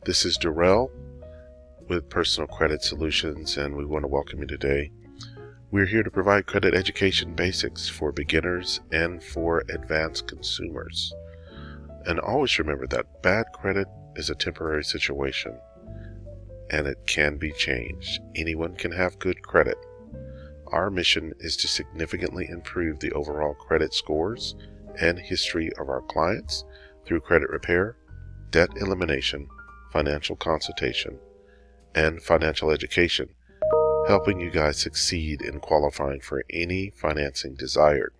This is Darrell with Personal Credit Solutions, and we want to welcome you today. We're here to provide credit education basics for beginners and for advanced consumers. And always remember that bad credit is a temporary situation, and it can be changed. Anyone can have good credit. Our mission is to significantly improve the overall credit scores and history of our clients through credit repair, debt elimination, financial consultation, and financial education, helping you guys succeed in qualifying for any financing desired.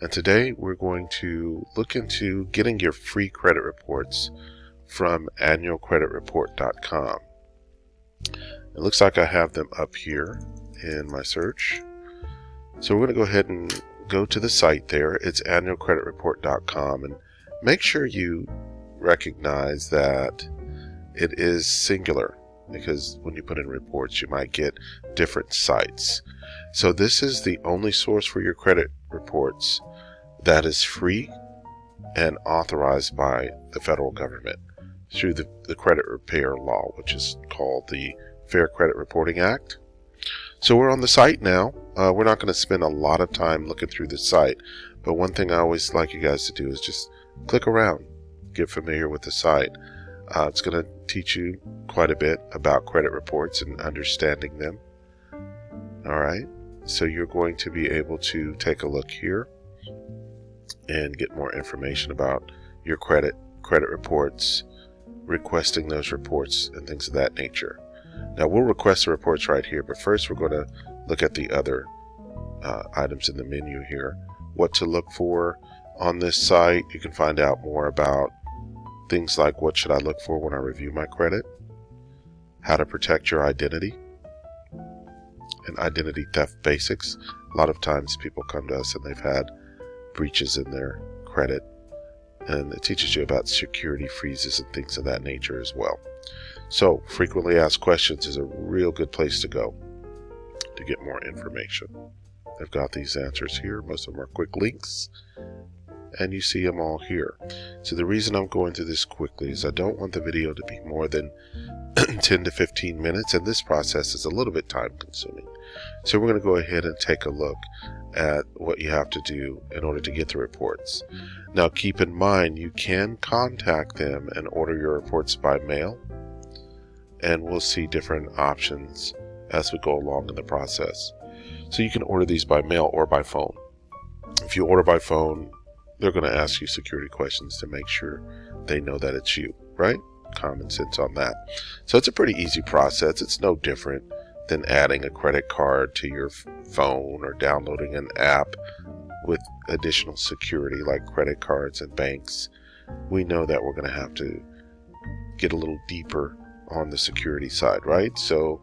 And today we're going to look into getting your free credit reports from annualcreditreport.com. It looks like I have them up here in my search. So we're going to go ahead and go to the site there. It's annualcreditreport.com, and make sure you recognize that it is singular, because when you put in reports you might get different sites. So this is the only source for your credit reports that is free and authorized by the federal government through the credit repair law, which is called the Fair Credit Reporting Act. So we're on the site now. We're not going to spend a lot of time looking through the site, but one thing I always like you guys to do is just click around, get familiar with the site. It's going to teach you quite a bit about credit reports and understanding them. Alright, so you're going to be able to take a look here and get more information about your credit reports, requesting those reports, and things of that nature. Now we'll request the reports right here, but first we're going to look at the other items in the menu here. What to look for on this site. You can find out more about things like what should I look for when I review my credit, how to protect your identity, and identity theft basics. A lot of times people come to us and they've had breaches in their credit, and it teaches you about security freezes and things of that nature as well. So frequently asked questions is a real good place to go to get more information. I've got these answers here. Most of them are quick links, and you see them all here. So the reason I'm going through this quickly is I don't want the video to be more than 10 to 15 minutes, and this process is a little bit time consuming. So we're going to go ahead and take a look at what you have to do in order to get the reports. Now keep in mind, you can contact them and order your reports by mail, and we'll see different options as we go along in the process. So you can order these by mail or by phone. If you order by phone, they're going to ask you security questions to make sure they know that it's you, right? Common sense on that. So it's a pretty easy process. It's no different than adding a credit card to your phone or downloading an app with additional security like credit cards and banks. We know that we're going to have to get a little deeper on the security side, right? So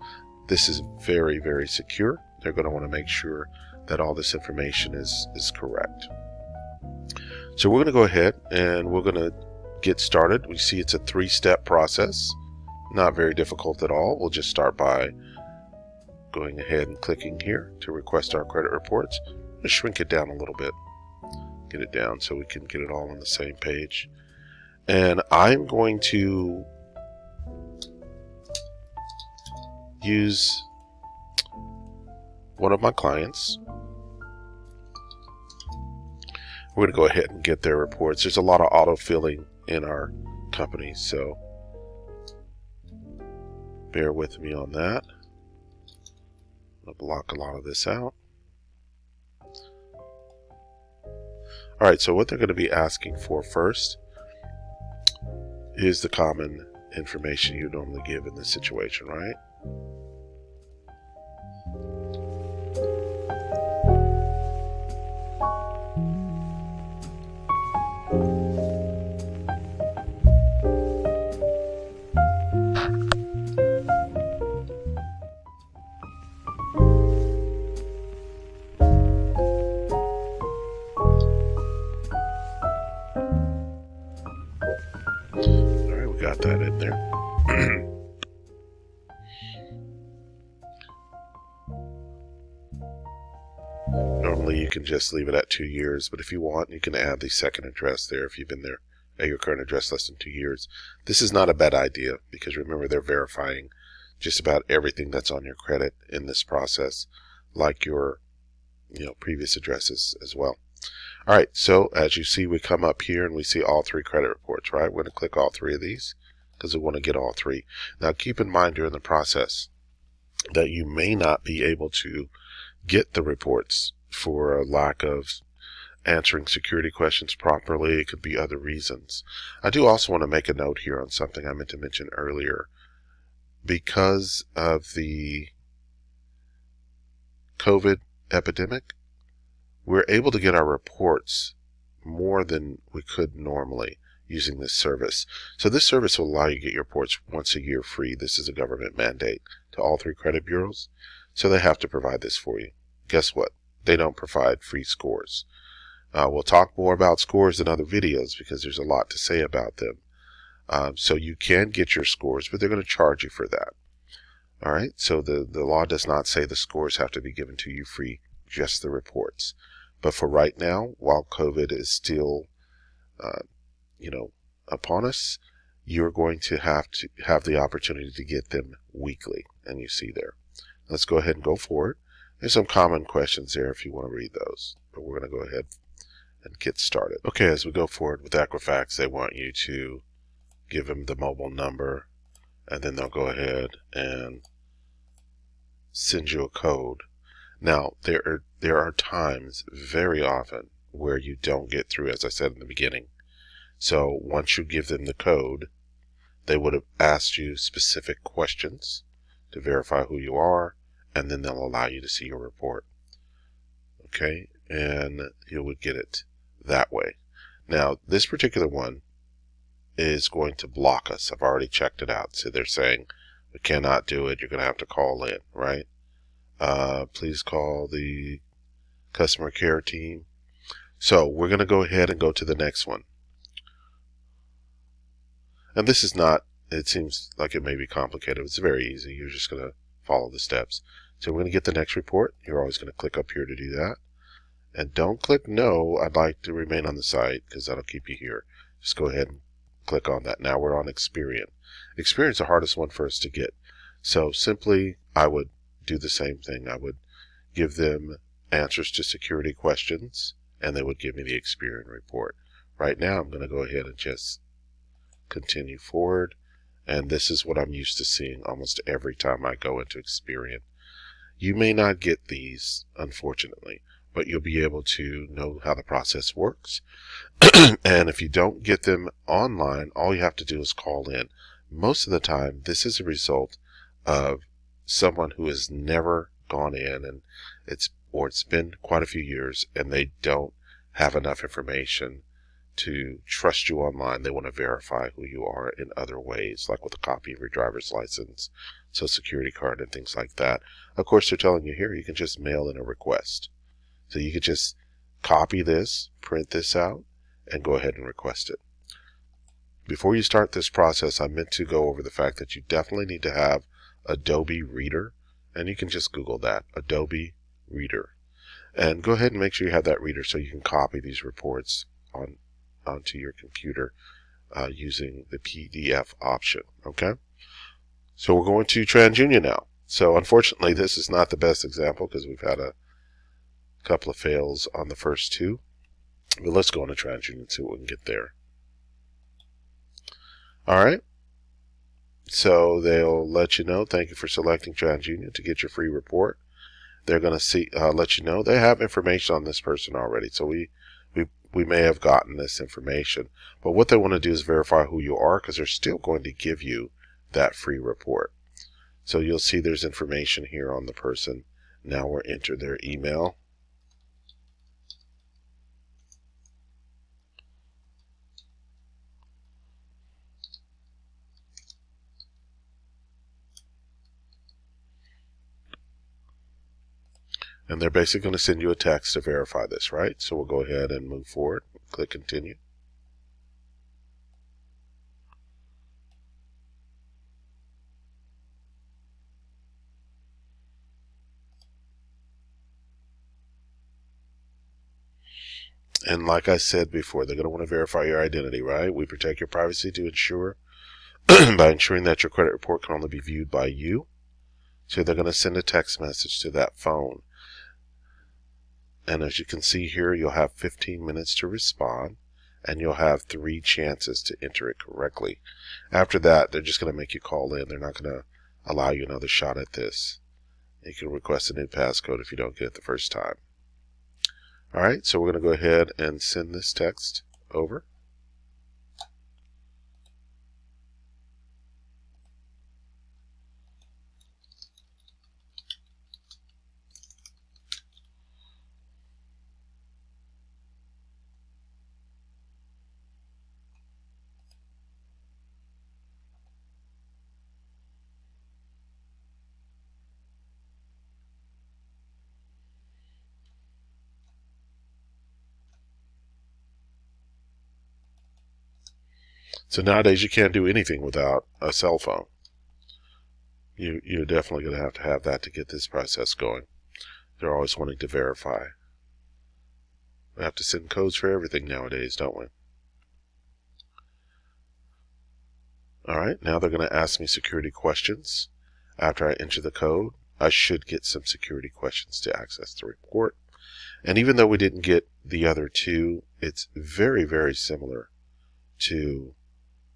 this is very, very secure. They're going to want to make sure that all this information is correct. So we're going to go ahead and we're going to get started. We see it's a 3-step process, not very difficult at all. We'll just start by going ahead and clicking here to request our credit reports. I'm going to shrink it down a little bit, get it down so we can get it all on the same page. And I'm going to use one of my clients. We're going to go ahead and get their reports. There's a lot of auto-filling in our company, so bear with me on that. I'll block a lot of this out. Alright, so what they're going to be asking for first is the common information you normally give in this situation, right? Got that in there. Normally you can just leave it at 2 years, but if you want, you can add the second address there if you've been there at your current address less than 2 years. This is not a bad idea because remember, they're verifying just about everything that's on your credit in this process, like your previous addresses as well. All right, so as you see, we come up here and we see all 3 credit reports, right? We're going to click all 3 of these because we want to get all 3. Now keep in mind during the process that you may not be able to get the reports for a lack of answering security questions properly. It could be other reasons. I do also want to make a note here on something I meant to mention earlier. Because of the COVID epidemic, we're able to get our reports more than we could normally using this service. So this service will allow you to get your reports once a year free. This is a government mandate to all 3 credit bureaus, so they have to provide this for you. Guess what? They don't provide free scores. We'll talk more about scores in other videos because there's a lot to say about them. So you can get your scores, but they're going to charge you for that. All right, so the law does not say the scores have to be given to you free, just the reports. But for right now, while COVID is still, upon us, you're going to have the opportunity to get them weekly, and you see there. Let's go ahead and go forward. There's some common questions there if you want to read those, but we're going to go ahead and get started. Okay, as we go forward with Equifax, they want you to give them the mobile number, and then they'll go ahead and send you a code. Now, there are times, very often, where you don't get through, as I said in the beginning. So once you give them the code, they would have asked you specific questions to verify who you are, and then they'll allow you to see your report. Okay, and you would get it that way. Now, this particular one is going to block us. I've already checked it out. So they're saying, we cannot do it. You're going to have to call in, right? Please call the customer care team. So we're going to go ahead and go to the next one. And this is not, it seems like it may be complicated. It's very easy. You're just going to follow the steps. So we're going to get the next report. You're always going to click up here to do that. And don't click no, I'd like to remain on the site, because that'll keep you here. Just go ahead and click on that. Now we're on Experian. Experian's the hardest one for us to get. So simply, I would do the same thing. I would give them answers to security questions, and they would give me the Experian report. Right now, I'm going to go ahead and just continue forward. And this is what I'm used to seeing almost every time I go into Experian. You may not get these, unfortunately, but you'll be able to know how the process works. And if you don't get them online, all you have to do is call in. Most of the time, this is a result of someone who has never gone in, and it's been quite a few years, and they don't have enough information to trust you online. They want to verify who you are in other ways, like with a copy of your driver's license, social security card, and things like that. Of course, they're telling you here you can just mail in a request. So you could just copy this, print this out, and go ahead and request it. Before you start this process, I meant to go over the fact that you definitely need to have Adobe Reader, and you can just Google that, Adobe Reader. And go ahead and make sure you have that reader so you can copy these reports onto your computer using the PDF option, okay? So we're going to TransUnion now. So unfortunately, this is not the best example because we've had a couple of fails on the first 2. But let's go on to TransUnion and see what we can get there. All right. So they'll let you know, thank you for selecting TransUnion to get your free report. They're going to let you know they have information on this person already. So we may have gotten this information. But what they want to do is verify who you are, because they're still going to give you that free report. So you'll see there's information here on the person. Now we'll enter their email. And they're basically going to send you a text to verify this, right? So we'll go ahead and move forward. Click continue. And like I said before, they're going to want to verify your identity, right? We protect your privacy to ensure by ensuring that your credit report can only be viewed by you. So they're going to send a text message to that phone. And as you can see here, you'll have 15 minutes to respond, and you'll have 3 chances to enter it correctly. After that, they're just going to make you call in. They're not going to allow you another shot at this. You can request a new passcode if you don't get it the first time. Alright, so we're going to go ahead and send this text over. So nowadays you can't do anything without a cell phone. You're definitely going to have that to get this process going. They're always wanting to verify. We have to send codes for everything nowadays, don't we? Alright, now they're going to ask me security questions. After I enter the code, I should get some security questions to access the report. And even though we didn't get the other 2, it's very, very similar to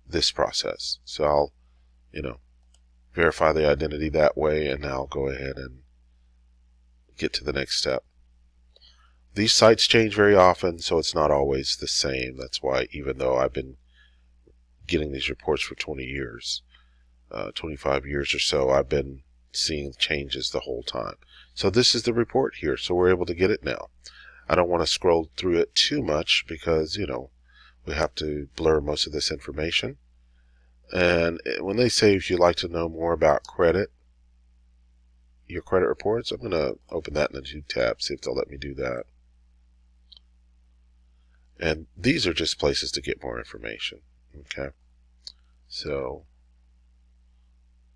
this process. So I'll, verify the identity that way, and now I'll go ahead and get to the next step. These sites change very often, so it's not always the same. That's why, even though I've been getting these reports for 20 years, 25 years or so, I've been seeing changes the whole time. So this is the report here, so we're able to get it now. I don't want to scroll through it too much because, we have to blur most of this information. And when they say if you'd like to know more about your credit reports, I'm going to open that in a new tab, see if they'll let me do that. And these are just places to get more information. Okay, so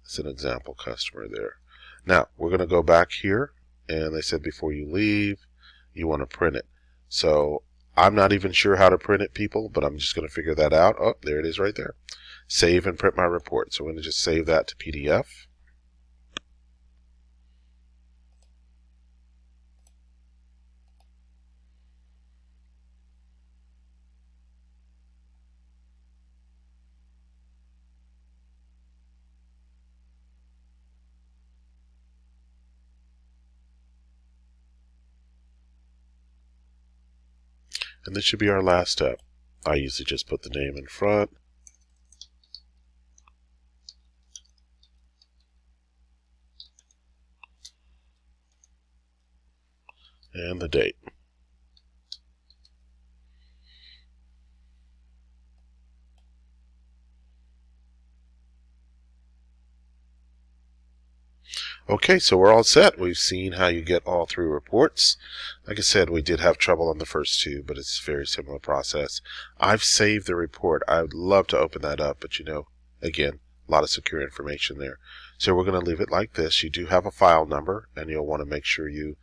it's an example customer there. Now we're going to go back here, and they said before you leave, you want to print it. So I'm not even sure how to print it, people, but I'm just going to figure that out. Oh, there it is right there. Save and print my report. So I'm going to just save that to PDF. And this should be our last step. I usually just put the name in front. And the date. Okay, so we're all set. We've seen how you get all 3 reports. Like I said, we did have trouble on the first 2, but it's a very similar process. I've saved the report. I would love to open that up, but again, a lot of secure information there. So we're going to leave it like this. You do have a file number, and you'll want to make sure you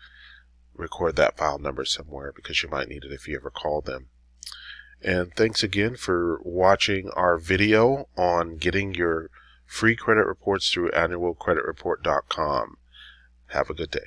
record that file number somewhere because you might need it if you ever call them. And thanks again for watching our video on getting your free credit reports through annualcreditreport.com. Have a good day.